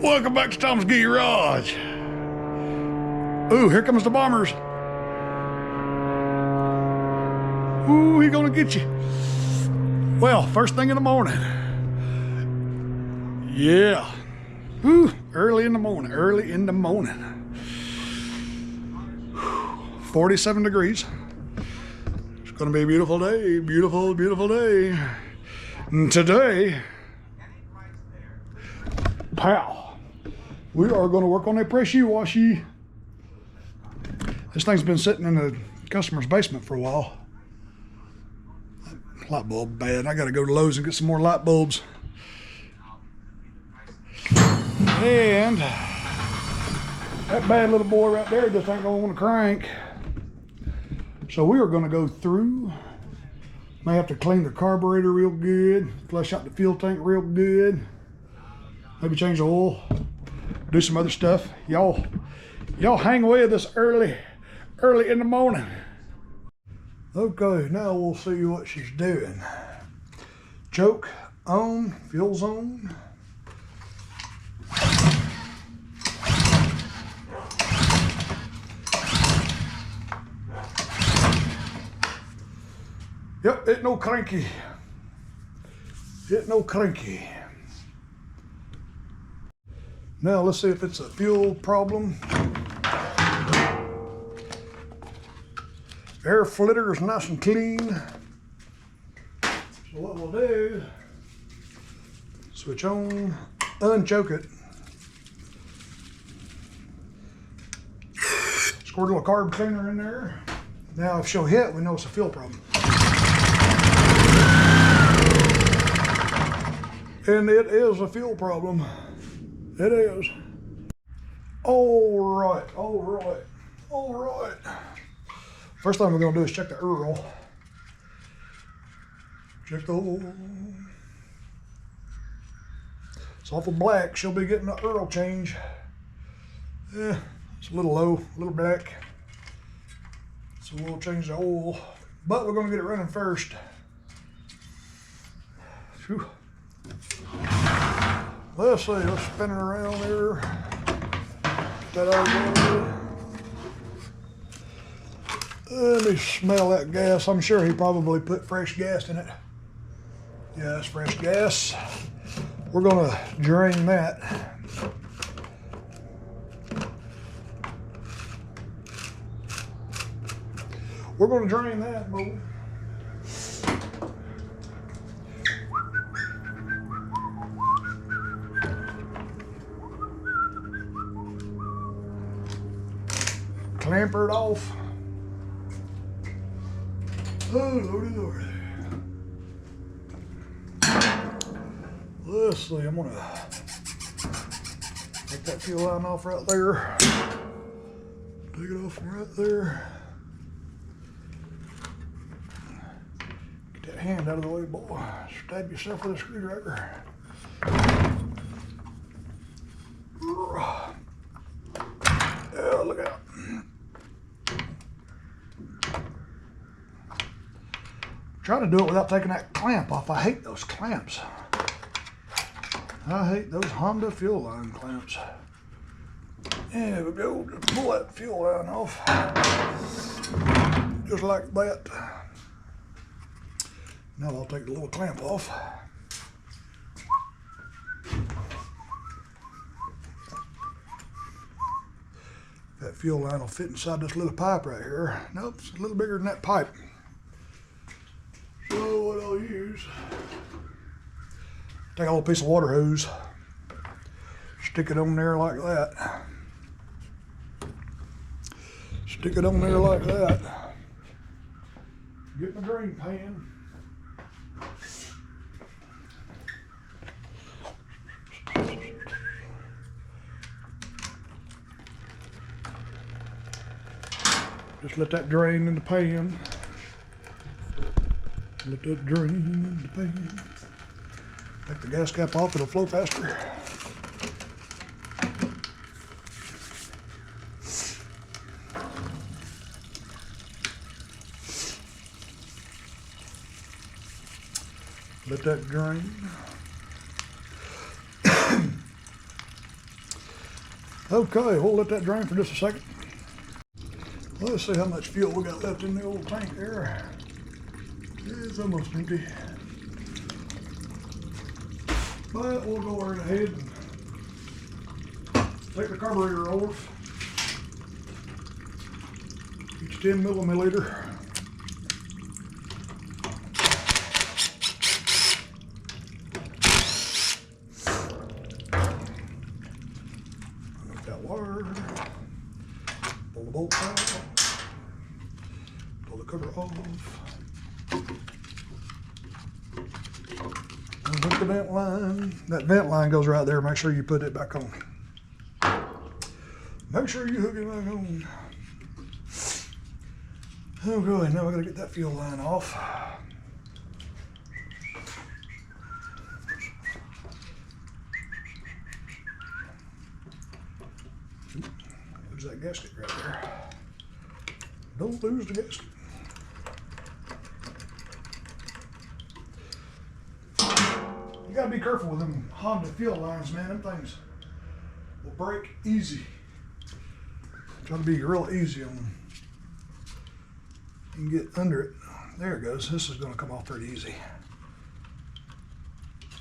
Welcome back to Tom's Garage. Ooh, here comes the bombers. Ooh, he gonna get you. Well, first thing in the morning. Yeah. Ooh, early in the morning, 47 degrees. It's gonna be a beautiful day, beautiful, beautiful day. And today, pow, we are gonna work on that pressure washy. This thing's been sitting in the customer's basement for a while. Light bulb bad. I gotta go to Lowe's and get some more light bulbs. And that bad little boy right there just ain't gonna want to crank. So we are gonna go through. May have to clean the carburetor real good, flush out the fuel tank real good, maybe change the oil, do some other stuff. Y'all hang with us early in the morning. Okay, now we'll see what she's doing. Choke on, fuel's on. Yep, it no cranky. It no cranky. Now let's see if it's a fuel problem. Air flitter is nice and clean. So what we'll do, switch on, unchoke it. Squirt a little carb cleaner in there. Now if she'll hit, we know it's a fuel problem. And it is a fuel problem. It is. All right. First thing we're gonna do is check the oil. Check the oil. It's awful black. She'll be getting the oil change. Yeah, it's a little low, a little black. So we'll change the oil, but we're gonna get it running first. Whew. Let's see, let's spin it around there. Get that out of there. Let me smell that gas. I'm sure he probably put fresh gas in it. Yeah, it's fresh gas. We're gonna drain that. We're gonna drain that, boy. Clamper it off. Oh, lordy, lordy. Let's see, I'm gonna take that fuel line off right there. Take it off from right there. Get that hand out of the way, boy. Stab yourself with a screwdriver. Yeah, look out. Try to do it without taking that clamp off. I hate those clamps. I hate those Honda fuel line clamps. There we go. Just pull that fuel line off. Just like that. Now I'll take the little clamp off. That fuel line will fit inside this little pipe right here. Nope, it's a little bigger than that pipe. So what I'll use, take a little piece of water hose, stick it on there like that. Stick it on there like that. Get my drain pan. Just let that drain in the pan. Let that drain in the pan. Take the gas cap off, it'll flow faster. Let that drain. Okay, we'll let that drain for just a second. Let's see how much fuel we got left in the old tank there. It's almost empty. But we'll go right ahead and take the carburetor off. Each 10 milliliter. Make that wire. Pull the bolt out. Pull the cover off. And hook the vent line. That vent line goes right there. Make sure you put it back on. Make sure you hook it back on. Oh, good. Now we gotta get that fuel line off. Lose that gasket right there. Don't lose the gasket. You gotta be careful with them Honda fuel lines, man. Them things will break easy. Gotta be real easy on them. You can get under it. There it goes. This is gonna come off pretty easy.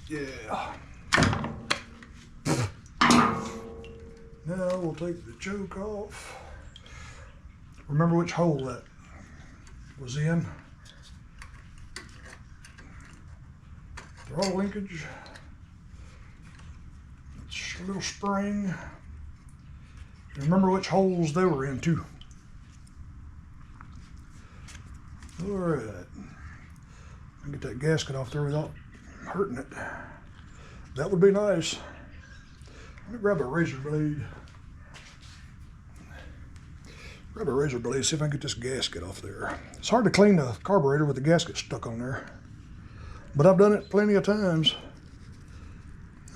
Yeah. Now we'll take the choke off. Remember which hole that was in. Throttle linkage. It's a little spring. Remember which holes they were in too. All right. I can get that gasket off there without hurting it. That would be nice. I'm gonna grab a razor blade. Grab a razor blade, see if I can get this gasket off there. It's hard to clean the carburetor with the gasket stuck on there, but I've done it plenty of times.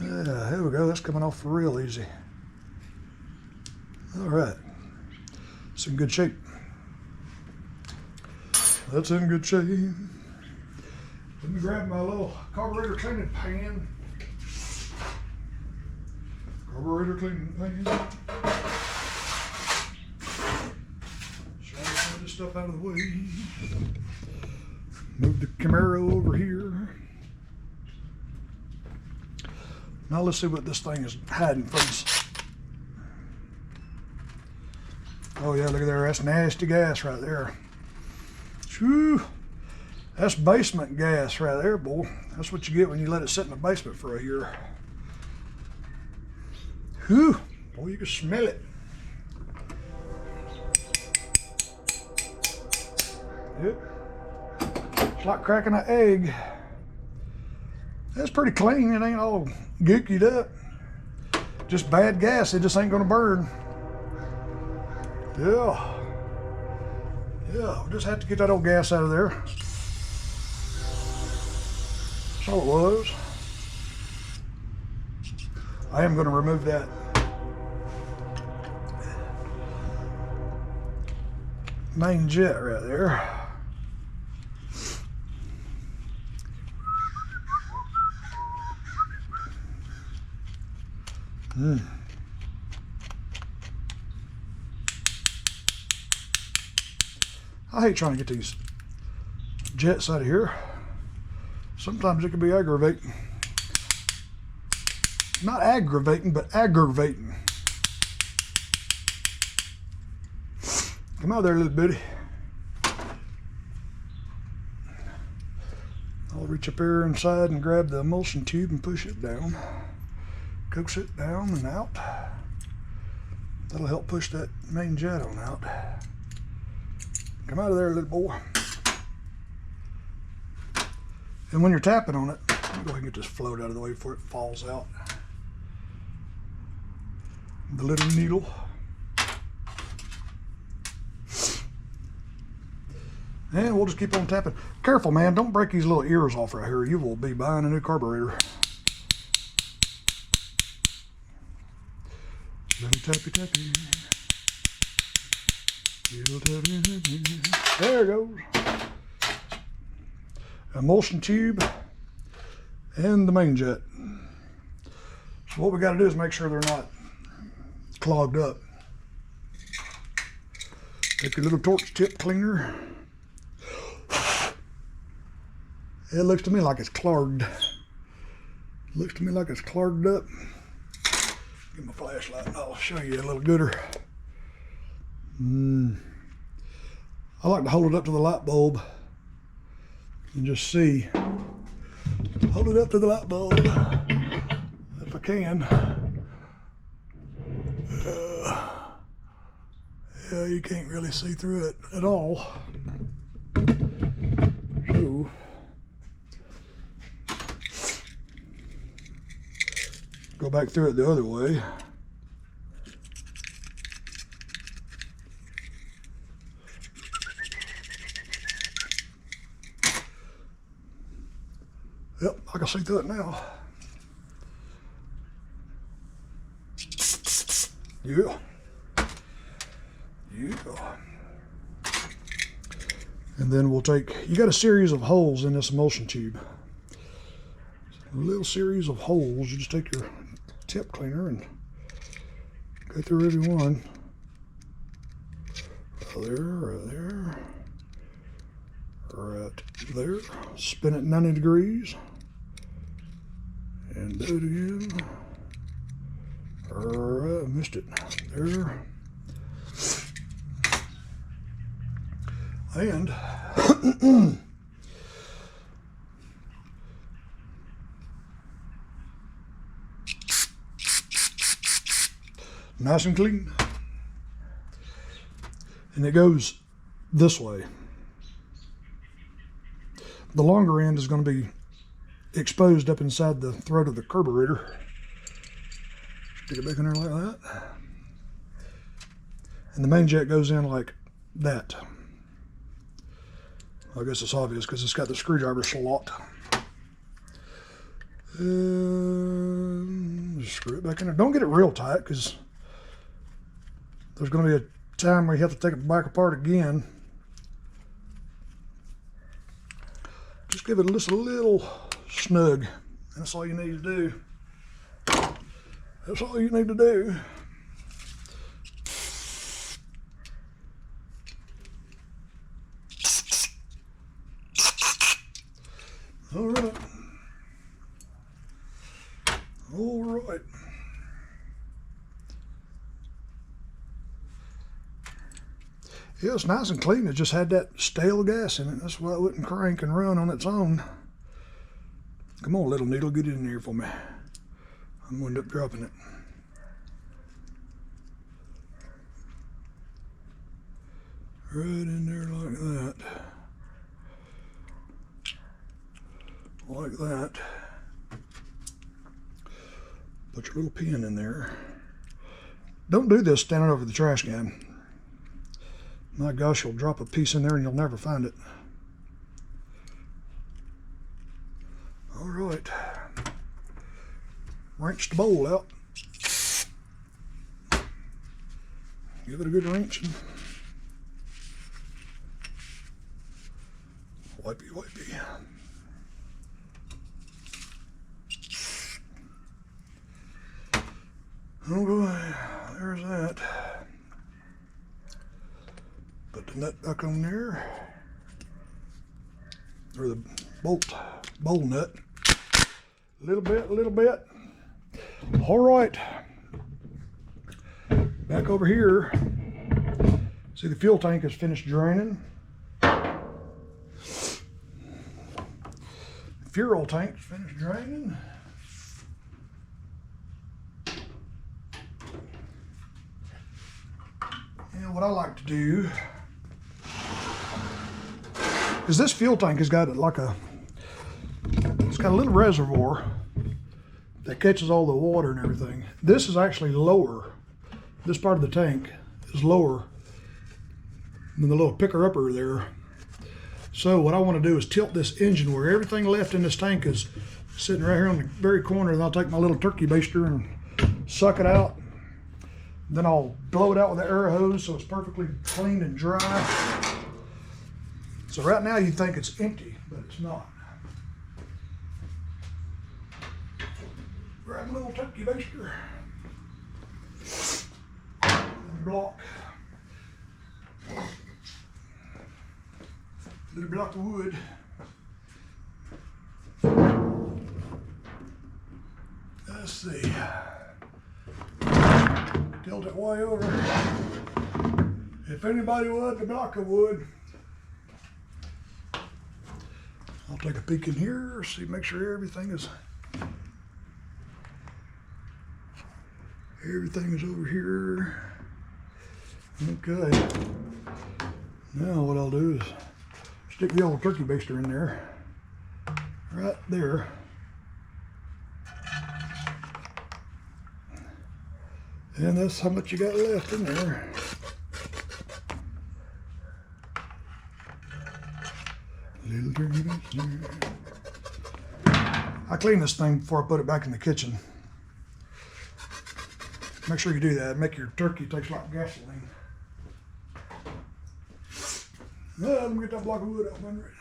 Yeah, here we go. That's coming off real easy. All right, it's in good shape. That's in good shape. Let me grab my little carburetor cleaning pan. Carburetor cleaning pan. Try to get this stuff out of the way. Move the Camaro over here. Now let's see what this thing is hiding from us. Oh yeah, look at there. That's nasty gas right there. Whew. That's basement gas right there, boy. That's what you get when you let it sit in the basement for a year. Whew. Boy, you can smell it. Yep. It's like cracking an egg. That's pretty clean. It ain't all gookied up. Just bad gas. It just ain't gonna burn. Yeah. Yeah, we just had to get that old gas out of there. That's all it was. I am going to remove that main jet right there. I hate trying to get these jets out of here. Sometimes it can be aggravating. Not aggravating, but aggravating. Come out there, little bitty. I'll reach up here inside and grab the emulsion tube and push it down. Coax it down and out. That'll help push that main jet on out. Come out of there, little boy. And when you're tapping on it, let me go ahead and get this float out of the way before it falls out. The little needle. And we'll just keep on tapping. Careful, man, don't break these little ears off right here. You will be buying a new carburetor. Little tappy tappy. Little tappy tappy. There it goes. Emulsion tube and the main jet. So what we got to do is make sure they're not clogged up. Take your little torch tip cleaner. It looks to me like it's clogged. Looks to me like it's clogged up. Get my flashlight and I'll show you a little gooder. I like to hold it up to the light bulb and just see. Hold it up to the light bulb if I can. Yeah, you can't really see through it at all. So, go back through it the other way. Yep, I can see through it now. Yeah. Yeah. And then we'll take, you got a series of holes in this emulsion tube. A little series of holes. You just take your tip cleaner and go through every one. Right there. Right there. Spin it 90 degrees. And do it again. Alright, missed it. There. And nice and clean. And it goes this way. The longer end is going to be exposed up inside the throat of the carburetor. Stick it back in there like that. And the main jet goes in like that. I guess it's obvious because it's got the screwdriver slot. Just screw it back in there. Don't get it real tight because there's going to be a time where you have to take it back apart again. Just give it just a little snug. That's all you need to do. That's all you need to do. All right. All right. Yeah, it's nice and clean. It just had that stale gas in it. That's why it wouldn't crank and run on its own. Come on, little needle, get it in here for me. I'm going to end up dropping it. Right in there like that. Like that. Put your little pin in there. Don't do this standing over the trash can. My gosh, you'll drop a piece in there and you'll never find it. All right. Wrench the bowl out. Give it a good wrenching. Wipey, wipey. Oh boy, there's that. Put the nut back on there. Or the bowl nut. A little bit. All right. Back over here. See, the fuel tank is finished draining. The fuel tank is finished draining. And what I like to do is this fuel tank has got like it's got a little reservoir that catches all the water and everything. This is actually lower. This part of the tank is lower than the little picker-upper there. So what I want to do is tilt this engine where everything left in this tank is sitting right here on the very corner, and I'll take my little turkey baster and suck it out. Then I'll blow it out with the air hose so it's perfectly clean and dry. So right now you think it's empty, but it's not. Grab a little turkey baster. block. Little block of wood. Let's see. Tilt it way over. If anybody wants a block of wood, I'll take a peek in here, see, make sure everything is over here. Okay. Now what I'll do is stick the old turkey baster in there, right there. And that's how much you got left in there. Little turkey baster. I clean this thing before I put it back in the kitchen. Make sure you do that. Make your turkey taste like gasoline. Well, let me get that block of wood out under it.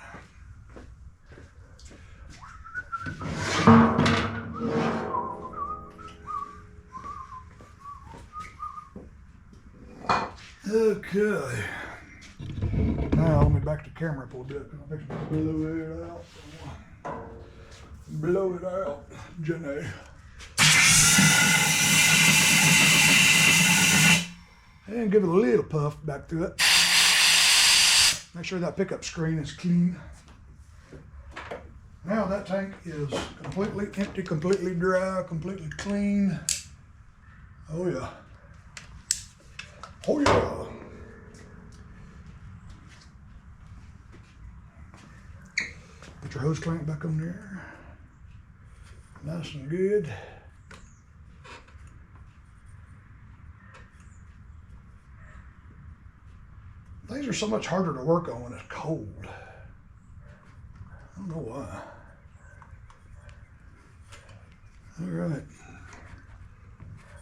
Okay. Now let me back the camera up a little bit. I'm going to blow it out. Blow it out, Jenny. And give it a little puff back through it. Make sure that pickup screen is clean. Now that tank is completely empty, completely dry, completely clean. Oh yeah. Oh yeah. Put your hose clamp back on there. Nice and good. These are so much harder to work on when it's cold. I don't know why. All right.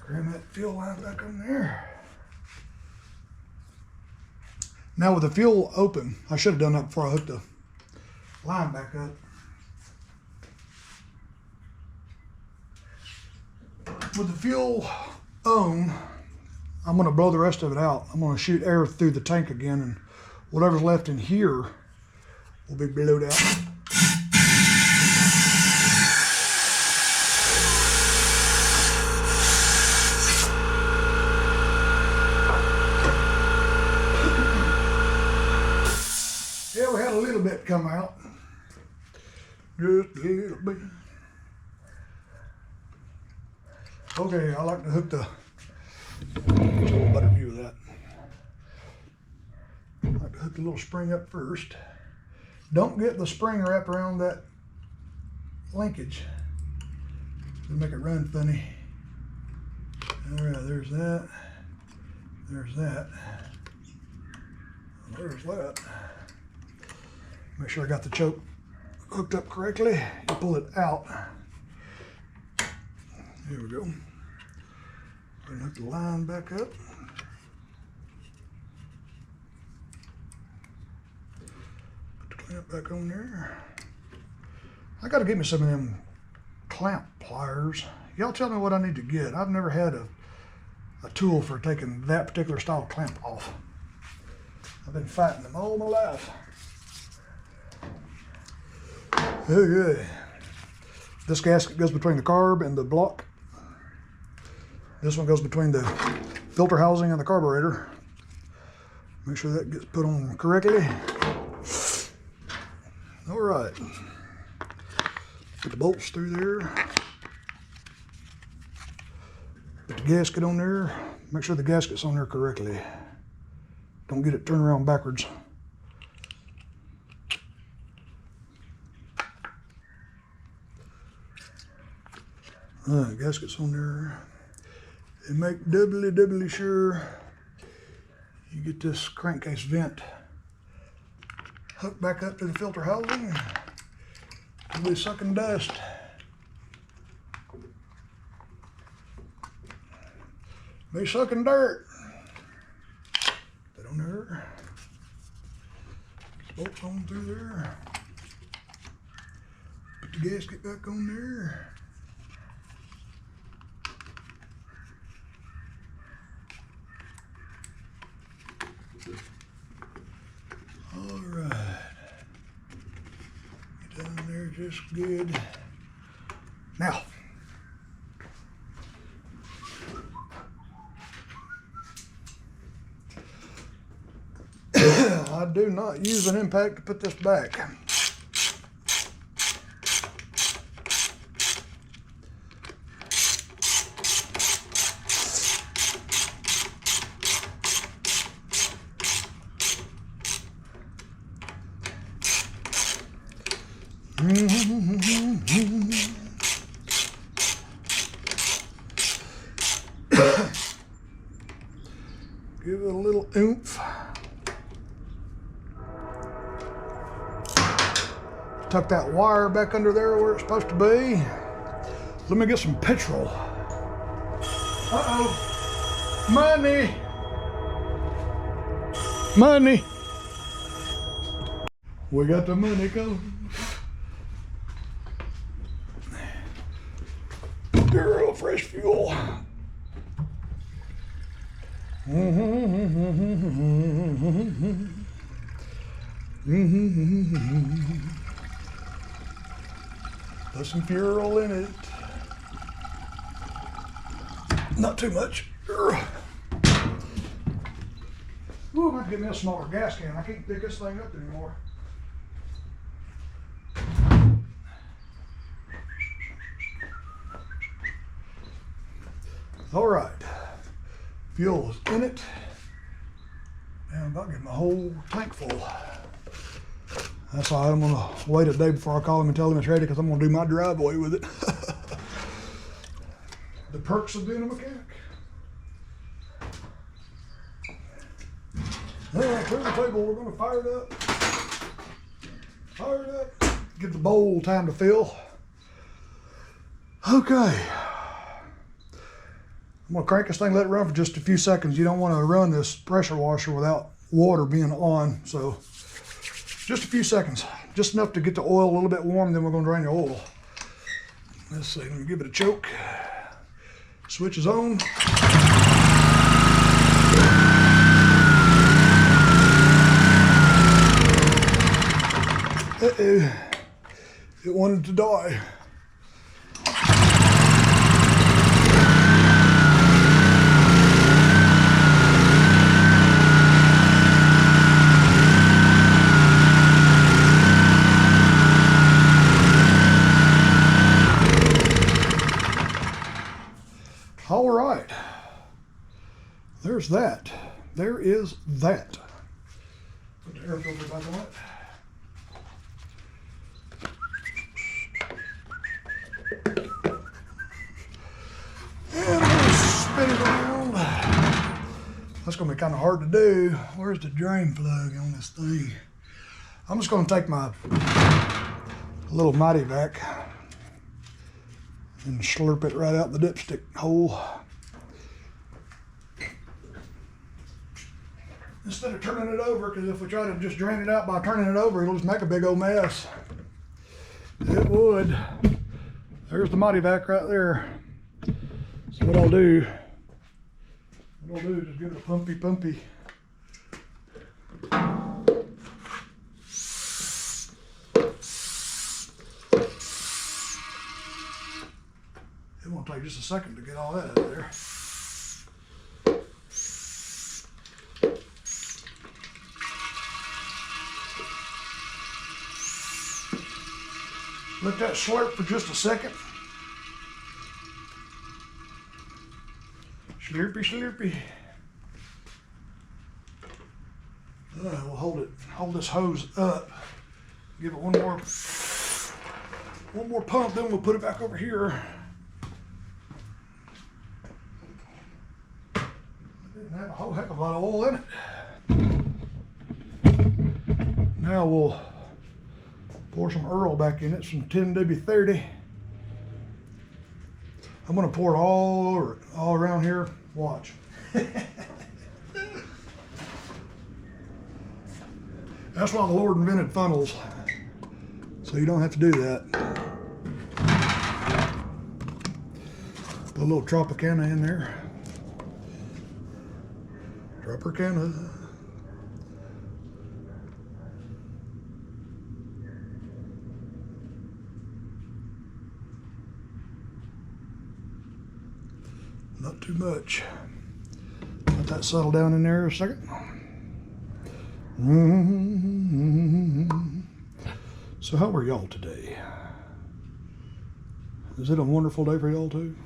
Cram that fuel line back on there. Now with the fuel open, I should have done that before I hooked the line back up. With the fuel on, I'm going to blow the rest of it out. I'm going to shoot air through the tank again, and whatever's left in here will be blowed out. Yeah, we had a little bit come out. Just a little bit. Okay, I like to hook the, there's a little better view of that. I like to hook the little spring up first. Don't get the spring wrapped around that linkage. It'll make it run funny. All right, there's that. There's that. There's that. Make sure I got the choke hooked up correctly. You pull it out. Here we go. And hook the line back up. Put the clamp back on there. I got to get me some of them clamp pliers. Y'all tell me what I need to get. I've never had a tool for taking that particular style clamp off. I've been fighting them all my life. Okay. This gasket goes between the carb and the block. This one goes between the filter housing and the carburetor. Make sure that gets put on correctly. All right. Put the bolts through there. Put the gasket on there. Make sure the gasket's on there correctly. Don't get it turned around backwards. Gasket's on there. And make doubly sure you get this crankcase vent hooked back up to the filter housing. It'll be sucking dust. Be sucking dirt. Put that on there. Bolts on through there. Put the gasket back on there. this good. Now, I do not use an impact to put this back. Give it a little oomph. Tuck that wire back under there where it's supposed to be. Let me get some petrol. Uh-oh. Money. Money. We got the money coming. Girl, fresh fuel. Put some fuel in it. Not too much. Ooh, I'm gonna get me a smaller gas can. I can't pick this thing up anymore. All right, fuel is in it, and I'm about to get my whole tank full. That's why I'm gonna wait a day before I call him and tell him it's ready, because I'm gonna do my driveway with it. The perks of being a mechanic. All right, clear the table, we're gonna fire it up. Fire it up, give the bowl time to fill. Okay. I'm gonna crank this thing, let it run for just a few seconds. You don't wanna run this pressure washer without water being on, so just a few seconds. Just enough to get the oil a little bit warm, then we're gonna drain the oil. Let's see, let me give it a choke. Switch is on. Uh-oh, it wanted to die. All right, there's that. There is that. Put the air filter back on it. And we'll spin it around. That's gonna be kind of hard to do. Where's the drain plug on this thing? I'm just gonna take my little mighty vac and slurp it right out the dipstick hole. Instead of turning it over, because if we try to just drain it out by turning it over, it'll just make a big old mess. It would. There's the mighty vac right there. So what I'll do is just give it a pumpy. It won't take just a second to get all that out of there. Let that slurp for just a second. Slurpy. We'll hold this hose up. Give it one more pump, then we'll put it back over here. Didn't have a whole heck of a lot of oil in it. Now we'll pour some Earl back in it, some 10W30. I'm gonna pour it all over it, all around here. Watch. That's why the Lord invented funnels, so you don't have to do that. Put a little Tropicana in there. Tropicana. Not too much. Let that settle down in there a second. So how are y'all today? Is it a wonderful day for y'all too?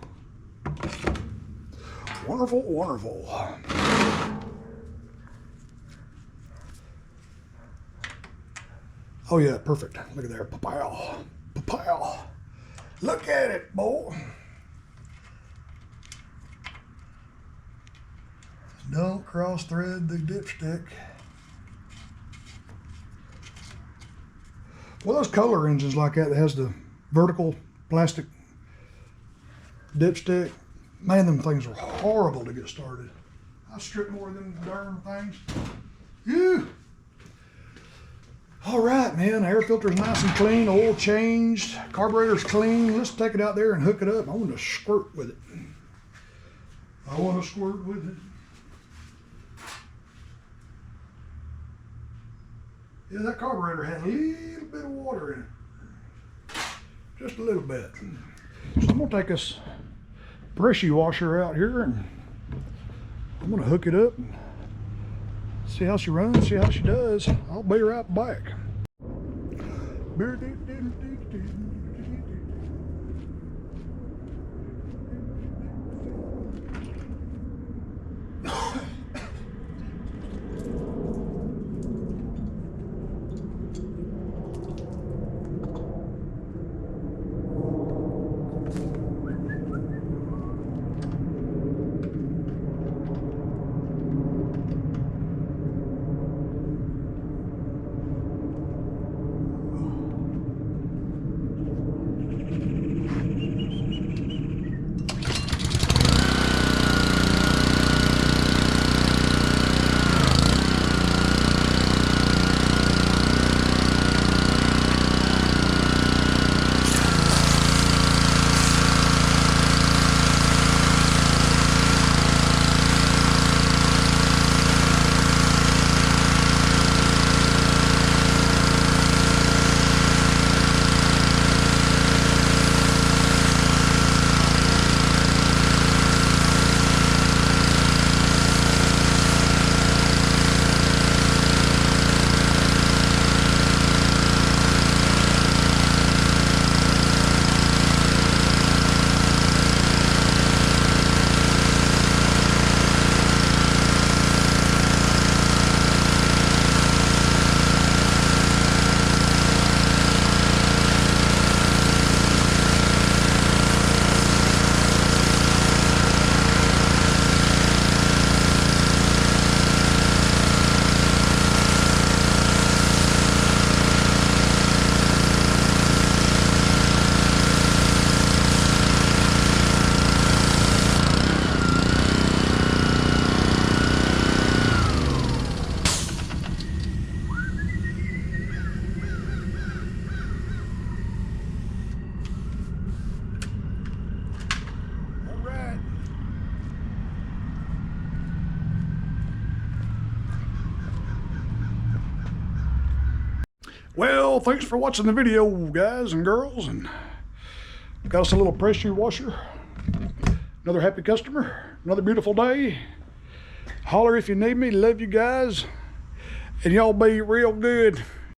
Wonderful, wonderful. Oh yeah, perfect. Look at there, pow, pow. Look at it, boy. Don't cross thread the dipstick. Well, those color engines like that has the vertical plastic dipstick, man, them things are horrible to get started. I strip more of them darn things. Ew. All right, man, air filter's nice and clean, oil changed, carburetor's clean. Let's take it out there and hook it up. I want to squirt with it. I want to squirt with it. Yeah, that carburetor had a little bit of water in it. Just a little bit. So I'm gonna take this pressure washer out here and I'm gonna hook it up and see how she runs, see how she does. I'll be right back. Well, thanks for watching the video, guys and girls, and got us a little pressure washer. Another happy customer, another beautiful day. Holler if you need me. Love you guys, and y'all be real good.